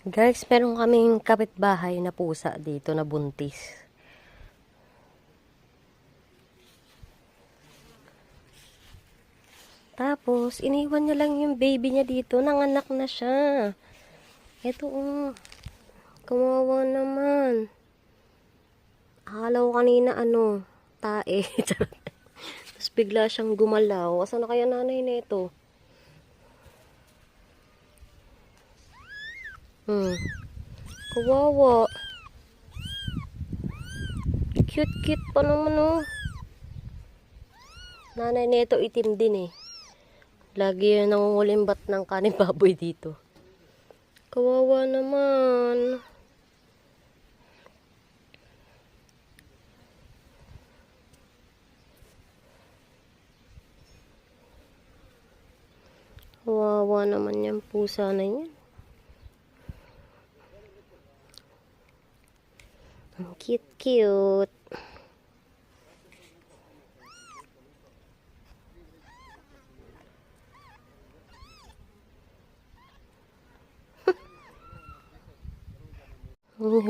Guys, meron kaming kapitbahay na pusa dito na buntis. Tapos, iniwan niya lang yung baby niya dito. Nanganak na siya. Ito, kawawa naman. Akala ko kanina, tae. Tapos bigla siyang gumalaw. Asan na kaya nanay nito? Kawawa. Cute-cute pa naman, Nanay nito itim din, Lagi yun nangungulimbat ng kanin baboy dito. Kawawa naman. Kawawa naman yung pusa na yan. Ang cute-cute.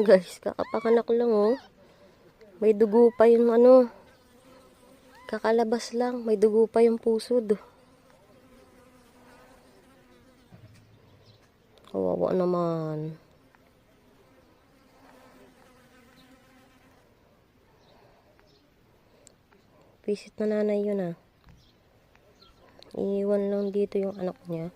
Guys, kakapanganak lang, May dugo pa yung kakalabas lang. May dugo pa yung pusod. Kawawa naman. Visit na nanay yun, Iiwan lang dito yung anak niya.